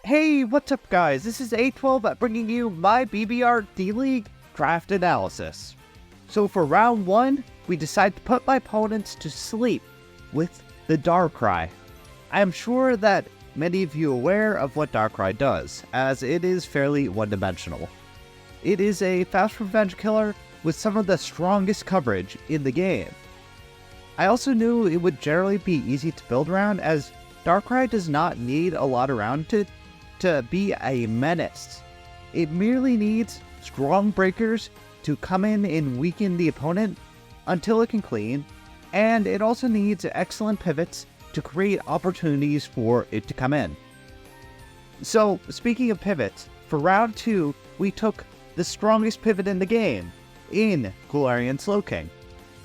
Hey, what's up guys? This is A12 bringing you my BBR-D League draft analysis. So for round 1, we decided to put my opponents to sleep with the Darkrai. I am sure that many of you are aware of what Darkrai does, as it is fairly one-dimensional. It is a fast revenge killer with some of the strongest coverage in the game. I also knew it would generally be easy to build around, as Darkrai does not need a lot around it to be a menace. It merely needs strong breakers to come in and weaken the opponent until it can clean, and it also needs excellent pivots to create opportunities for it to come in. So, speaking of pivots, for round 2, we took the strongest pivot in the game, in Galarian Slowking.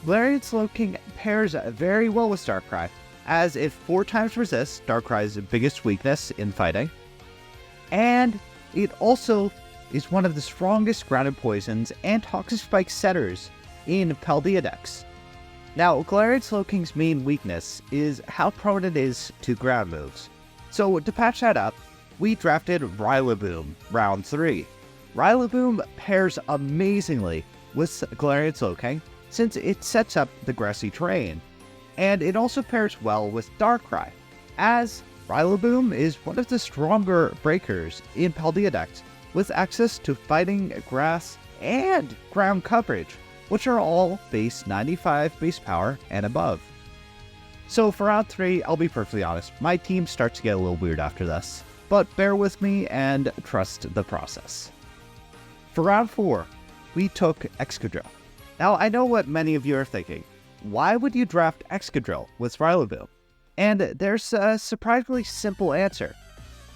Galarian Slowking pairs very well with Darkrai, as it 4 times resists Darkrai's biggest weakness in fighting, and it also is one of the strongest grounded poisons and toxic spike setters in Paldea decks. Now, Galarian Slowking's main weakness is how prone it is to ground moves. So to patch that up, we drafted Rillaboom round 3. Rillaboom pairs amazingly with Galarian Slowking since it sets up the grassy terrain, and it also pairs well with Darkrai, as Rillaboom is one of the stronger breakers in Paldea decks, with access to fighting, grass, and ground coverage, which are all base 95 base power and above. So for round 3, I'll be perfectly honest, my team starts to get a little weird after this, but bear with me and trust the process. For round 4, we took Excadrill. Now, I know what many of you are thinking. Why would you draft Excadrill with Rillaboom? And there's a surprisingly simple answer.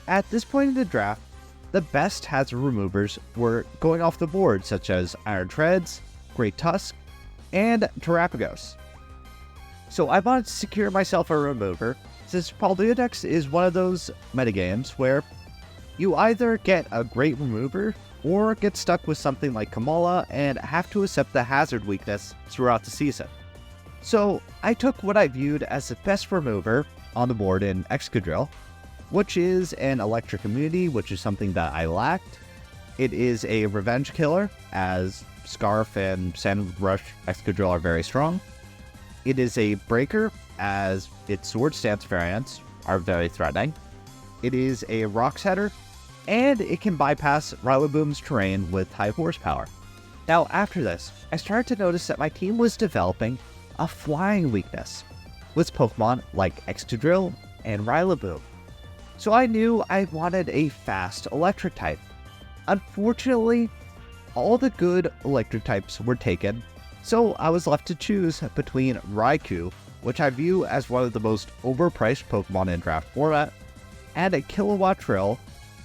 At this point in the draft, the best hazard removers were going off the board, such as Iron Treads, Great Tusk, and Terapagos. So I wanted to secure myself a remover, since Paldea decks is one of those metagames where you either get a great remover or get stuck with something like Kamala and have to accept the hazard weakness throughout the season. So I took what I viewed as the best remover on the board in Excadrill, which is an electric immunity, which is something that I lacked. It is a revenge killer, as Scarf and Sand Rush Excadrill are very strong. It is a breaker, as its Sword Stance variants are very threatening. It is a rock setter, and it can bypass Rillaboom's terrain with high horsepower. Now after this, I started to notice that my team was developing a flying weakness with Pokemon like Excadrill and Rillaboom. So I knew I wanted a fast electric type. Unfortunately, all the good electric types were taken, so I was left to choose between Raikou, which I view as one of the most overpriced Pokemon in draft format, and a Kilowatt Trill,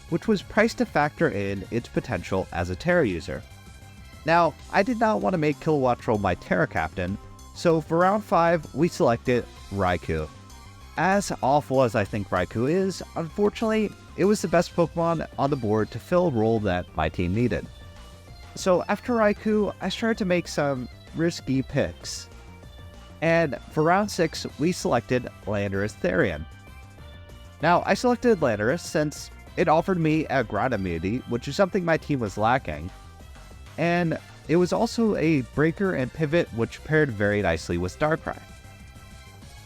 which was priced to factor in its potential as a Terra user. Now, I did not want to make Kilowatt Trill my Terra captain, so for round 5, we selected Raikou. As awful as I think Raikou is, unfortunately, it was the best Pokemon on the board to fill a role that my team needed. So after Raikou, I started to make some risky picks. And for round 6, we selected Landorus-T. Now, I selected Landorus since it offered me a ground immunity, which is something my team was lacking, and it was also a breaker and pivot which paired very nicely with Darkrai.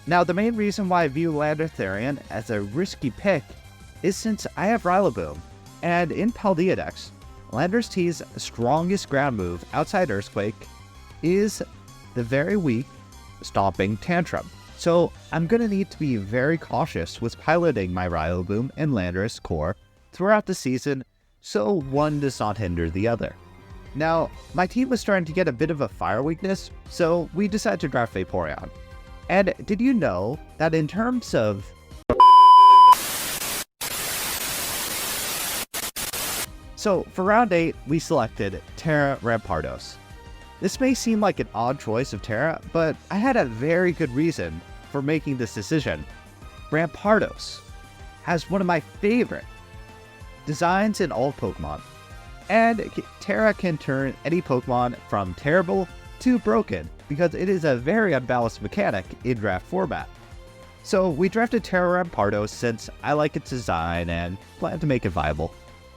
Now, the main reason why I view Landorus-T as a risky pick is since I have Rillaboom, and in Paldea decks, Landorus-T's strongest ground move outside Earthquake is the very weak Stomping Tantrum. So I'm going to need to be very cautious with piloting my Rillaboom and Landorus core throughout the season, so one does not hinder the other. Now, my team was starting to get a bit of a fire weakness, so we decided to draft Vaporeon. And did you know that in terms of So for round 8, we selected Terra Rampardos. This may seem like an odd choice of Terra, but I had a very good reason for making this decision. Rampardos has one of my favorite designs in all Pokemon, and Terra can turn any Pokemon from terrible to broken because it is a very unbalanced mechanic in draft format. So we drafted Terra Rampardo since I like its design and plan to make it viable.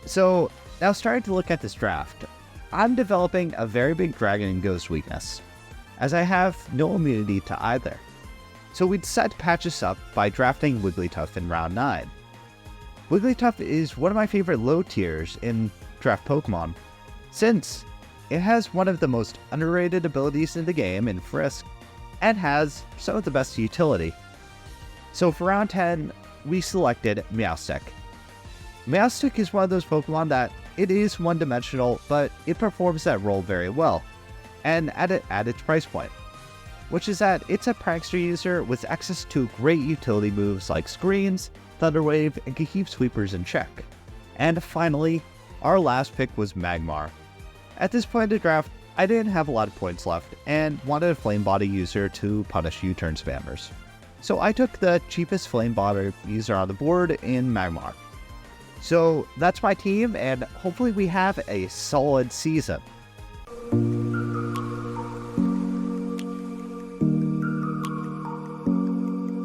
So now starting to look at this draft, I'm developing a very big Dragon and Ghost weakness, as I have no immunity to either. So we decided to patch this up by drafting Wigglytuff in round 9. Wigglytuff is one of my favorite low tiers in draft Pokemon, since it has one of the most underrated abilities in the game in Frisk, and has some of the best utility. So for round 10, we selected Meowstic. Meowstic is one of those Pokemon that it is one-dimensional, but it performs that role very well, and at its price point, which is that it's a prankster user with access to great utility moves like Screens, Thunder Wave, and can keep sweepers in check. And finally, our last pick was Magmar. At this point in the draft, I didn't have a lot of points left, and wanted a Flame Body user to punish U-turn spammers. So I took the cheapest Flame Body user on the board in Magmar. So that's my team, and hopefully we have a solid season.